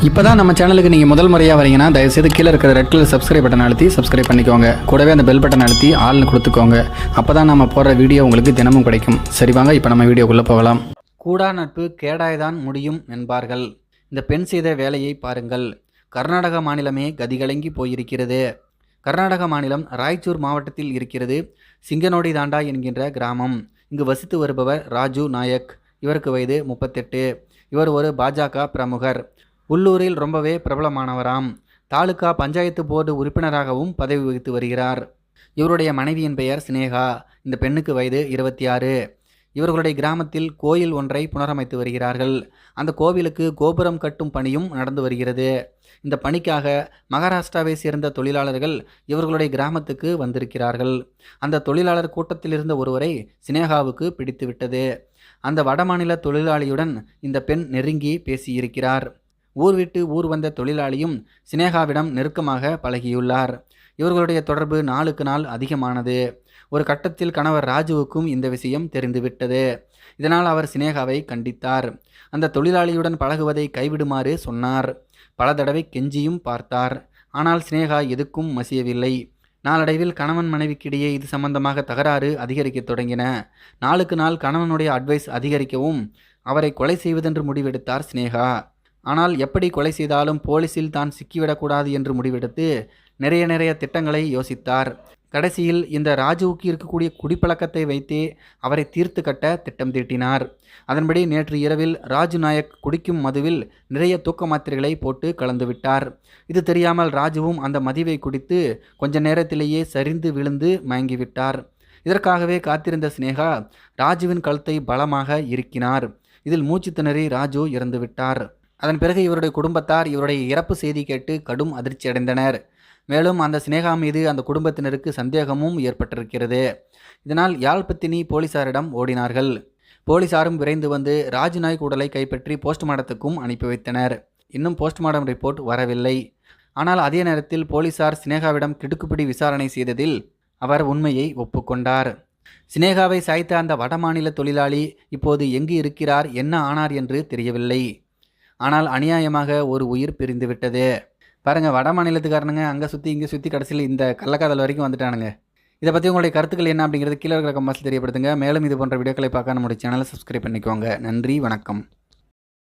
இப்போ தான் நம்ம சேனலுக்கு நீங்கள் முதல் முறையாக வரீங்கன்னா தயவுசெய்து கீழே இருக்கிற ரெட் கலர் சப்ஸ்கிரைப் பட்டன் அழுத்தி சப்ஸ்கிரைப் பண்ணிக்கோங்க. கூடவே அந்த பெல் பட்டன் அழுத்தி ஆள்னு கொடுத்துக்கோங்க. அப்போ தான் நம்ம போடுற வீடியோ உங்களுக்கு தினமும் கிடைக்கும். சரி வாங்க இப்போ நம்ம வீடியோக்குள்ளே போகலாம். கூடா நட்பு கேடாய்தான் முடியும் என்பார்கள். இந்த பெண் செய்த வேலையை பாருங்கள். கர்நாடக மாநிலமே கதிகலங்கி போயிருக்கிறது. கர்நாடக மாநிலம் ராய்ச்சூர் மாவட்டத்தில் இருக்கிறது சிங்கனோடி தாண்டா என்கின்ற கிராமம். இங்கு வசித்து வருபவர் ராஜு நாயக். இவருக்கு வயது 38. இவர் ஒரு பாஜக பிரமுகர். உள்ளூரில் ரொம்பவே பிரபலமானவராம். தாலுகா பஞ்சாயத்து போர்டு உறுப்பினராகவும் பதவி வகித்து வருகிறார். இவருடைய மனைவியின் பெயர் சினேகா. இந்த பெண்ணுக்கு வயது 26. இவர்களுடைய கிராமத்தில் கோயில் ஒன்றை புனரமைத்து வருகிறார்கள். அந்த கோவிலுக்கு கோபுரம் கட்டும் பணியும் நடந்து வருகிறது. இந்த பணிக்காக மகாராஷ்டிராவை சேர்ந்த தொழிலாளர்கள் இவர்களுடைய கிராமத்துக்கு வந்திருக்கிறார்கள். அந்த தொழிலாளர் கூட்டத்தில் இருந்த ஒருவரை சினேகாவுக்கு பிடித்துவிட்டது. அந்த வடமாநில தொழிலாளியுடன் இந்த பெண் நெருங்கி பேசியிருக்கிறார். ஊர் விட்டு ஊர் வந்த தொழிலாளியும் சினேகாவிடம் நெருக்கமாக பழகியுள்ளார். இவர்களுடைய தொடர்பு நாளுக்கு நாள் அதிகமானது. ஒரு கட்டத்தில் கணவர் ராஜுவுக்கும் இந்த விஷயம் தெரிந்துவிட்டது. இதனால் அவர் சினேகாவை கண்டித்தார். அந்த தொழிலாளியுடன் பழகுவதை கைவிடுமாறு சொன்னார். பல தடவை கெஞ்சியும் பார்த்தார். ஆனால் சினேகா எதுக்கும் மசியவில்லை. நாளடைவில் கணவன் மனைவிக்கிடையே இது சம்பந்தமாக தகராறு அதிகரிக்க தொடங்கின. நாளுக்கு நாள் கணவனுடைய அட்வைஸ் அதிகரிக்கவும் அவரை கொலை செய்வதென்று முடிவெடுத்தார் சினேகா. ஆனால் எப்படி கொலை செய்தாலும் போலீஸில் தான் சிக்கிவிடக்கூடாது என்று முடிவெடுத்து நிறைய திட்டங்களை யோசித்தார். கடைசியில் இந்த ராஜுவுக்கு இருக்கக்கூடிய குடிப்பழக்கத்தை வைத்தே அவரை தீர்த்து கட்ட திட்டம் தீட்டினார். அதன்படி நேற்று இரவில் ராஜு நாயக் குடிக்கும் மதுவில் நிறைய தூக்க மாத்திரைகளை போட்டு கலந்துவிட்டார். இது தெரியாமல் ராஜுவும் அந்த மதுவை குடித்து கொஞ்ச நேரத்திலேயே சரிந்து விழுந்து மயங்கிவிட்டார். இதற்காகவே காத்திருந்த சினேகா ராஜுவின் கழுத்தை பலமாக இறுக்கினார். இதில் மூச்சு திணறி ராஜு இறந்துவிட்டார். அதன் பிறகு இவருடைய குடும்பத்தார் இவருடைய இறப்பு செய்தி கேட்டு கடும் அதிர்ச்சி அடைந்தனர். மேலும் அந்த சினேகா மீது அந்த குடும்பத்தினருக்கு சந்தேகமும் ஏற்பட்டிருக்கிறது. இதனால் யாழ்ப்பத்தினி போலீசாரிடம் ஓடினார்கள். போலீசாரும் விரைந்து வந்து ராஜ்நாயக் உடலை கைப்பற்றி போஸ்ட்மார்ட்டத்துக்கும் அனுப்பி வைத்தனர். இன்னும் போஸ்ட்மார்ட்டம் ரிப்போர்ட் வரவில்லை. ஆனால் அதே நேரத்தில் போலீசார் சினேகாவிடம் கிடுக்குப்பிடி விசாரணை செய்ததில் அவர் உண்மையை ஒப்புக்கொண்டார். சினேகாவை சாய்த்த அந்த வடமாநில தொழிலாளி இப்போது எங்கு இருக்கிறார், என்ன ஆனார் என்று தெரியவில்லை. ஆனால் அநியாயமாக ஒரு உயிர் பிரிந்துவிட்டது. பாருங்கள், வட மாநிலத்துக்காரனுங்க அங்கே சுற்றி இங்கே சுற்றி கடைசியில் இந்த கள்ளக்காதல் வரைக்கும் வந்துட்டானுங்க. இதை பற்றி உங்களுடைய கருத்துக்கள் என்ன அப்படிங்கிறது கீழே இருக்கிற கமெண்ட்ஸில் தெரியப்படுத்துங்க. மேலும் இது போன்ற வீடியோக்களை பார்க்க நம்முடைய சேனலை சப்ஸ்கிரைப் பண்ணிக்கோங்க. நன்றி, வணக்கம்.